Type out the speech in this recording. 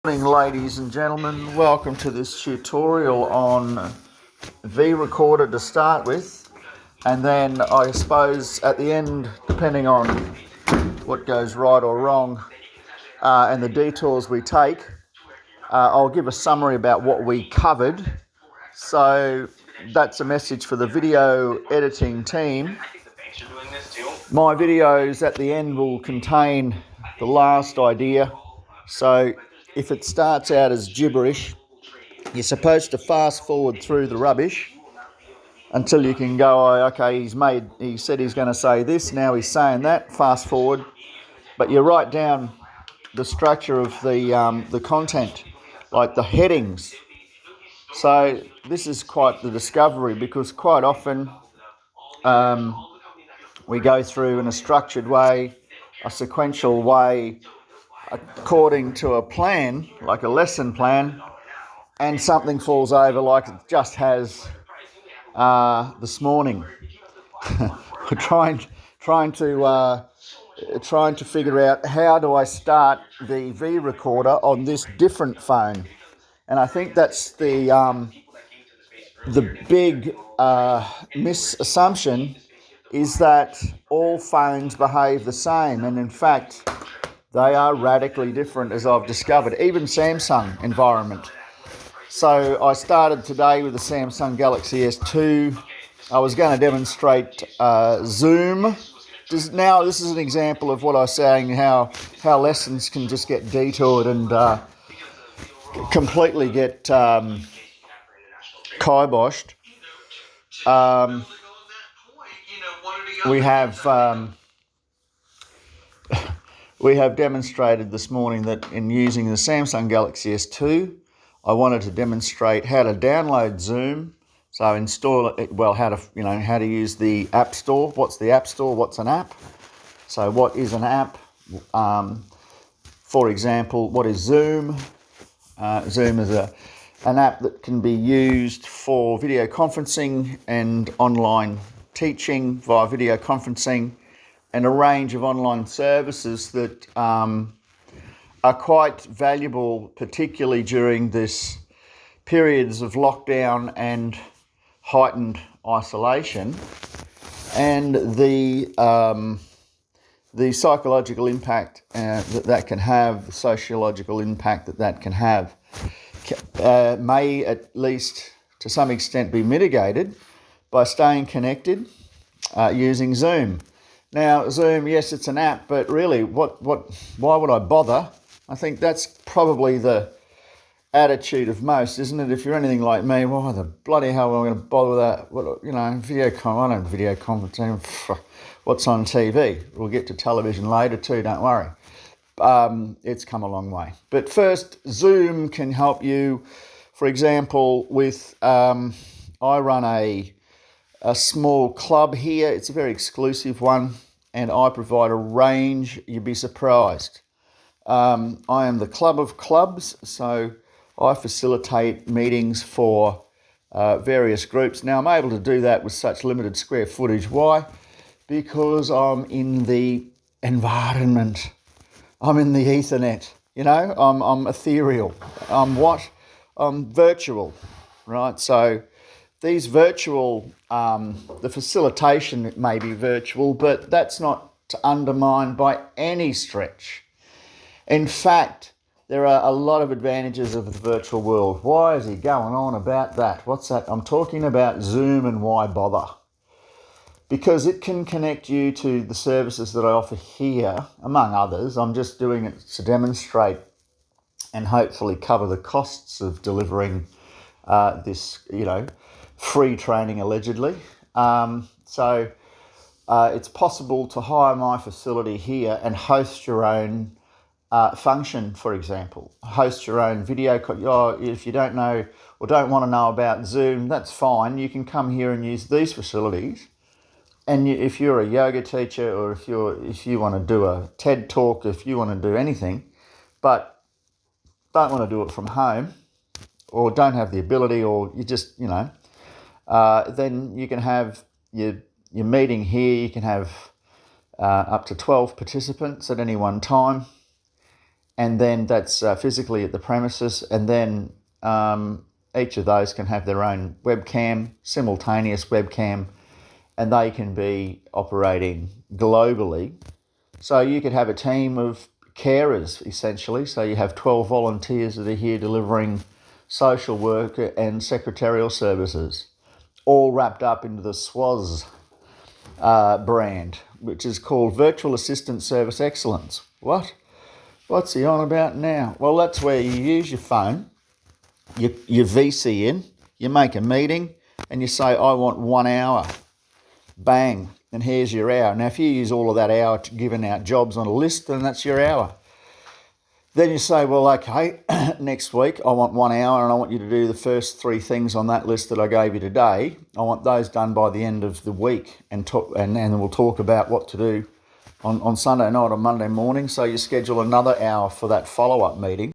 Morning, ladies and gentlemen. Welcome to this tutorial on V-Recorder to start with, and then I suppose at the end, depending on what goes right or wrong and the detours we take, I'll give a summary about what we covered. So that's a message for the video editing team. My videos at the end will contain the last idea. So if it starts out as gibberish, you're supposed to fast forward through the rubbish until you can go, oh, okay, he said he's going to say this, now he's saying that, fast forward. But you write down the structure of the content, like the headings. So this is quite the discovery, because quite often we go through in a structured way, a sequential way, according to a plan, like a lesson plan, and something falls over like it just has this morning. We're trying to figure out, how do I start the V recorder on this different phone? And I think that's the big misassumption, is that all phones behave the same, and in fact they are radically different, as I've discovered, even Samsung environment. So I started today with the Samsung Galaxy S2. I was going to demonstrate Zoom. Now this is an example of what I was saying, how lessons can just get detoured and completely get kiboshed. We have demonstrated this morning that in using the Samsung Galaxy S2, I wanted to demonstrate how to download Zoom. So install it, how to use the App Store. What's the App Store? What's an app? So what is an app? For example, what is Zoom? Zoom is an app that can be used for video conferencing and online teaching via video conferencing, and a range of online services that are quite valuable, particularly during this periods of lockdown and heightened isolation, and the psychological impact that can have, the sociological impact that can have, may at least to some extent be mitigated by staying connected using Zoom. Now, Zoom, yes, it's an app, but really, why would I bother? I think that's probably the attitude of most, isn't it? If you're anything like me, why the bloody hell am I going to bother with that? I don't video conferencing. What's on TV? We'll get to television later too, don't worry. It's come a long way. But first, Zoom can help you, for example, with, I run a small club here. It's a very exclusive one, and I provide a range. You'd be surprised. I am the club of clubs, so I facilitate meetings for various groups. Now, I'm able to do that with such limited square footage. Why? Because I'm in the environment. I'm in the Ethernet. I'm ethereal. I'm virtual, right? So these virtual, the facilitation may be virtual, but that's not undermined by any stretch. In fact, there are a lot of advantages of the virtual world. Why is he going on about that? What's that? I'm talking about Zoom, and why bother? Because it can connect you to the services that I offer here, among others. I'm just doing it to demonstrate and hopefully cover the costs of delivering this, free training allegedly. So it's possible to hire my facility here and host your own function, for example. Host your own video. If you don't know or don't want to know about Zoom, that's fine. You can come here and use these facilities. And if you're a yoga teacher, or if you want to do a TED talk, if you want to do anything, but don't want to do it from home, or don't have the ability, or you just, then you can have your meeting here. You can have up to 12 participants at any one time. and then that's physically at the premises, and then each of those can have their own webcam, simultaneous webcam, and they can be operating globally. So you could have a team of carers, essentially. So you have 12 volunteers that are here delivering social work and secretarial services, all wrapped up into the SWAS brand, which is called Virtual Assistant Service Excellence. What? What's he on about now? Well, that's where you use your phone, you VC in, you make a meeting, and you say, I want 1 hour. Bang, and here's your hour. Now, if you use all of that hour to giving out jobs on a list, then that's your hour. Then you say, well, okay, next week I want 1 hour and I want you to do the first 3 things on that list that I gave you today. I want those done by the end of the week, and then we'll talk about what to do on Sunday night or Monday morning. So you schedule another hour for that follow-up meeting.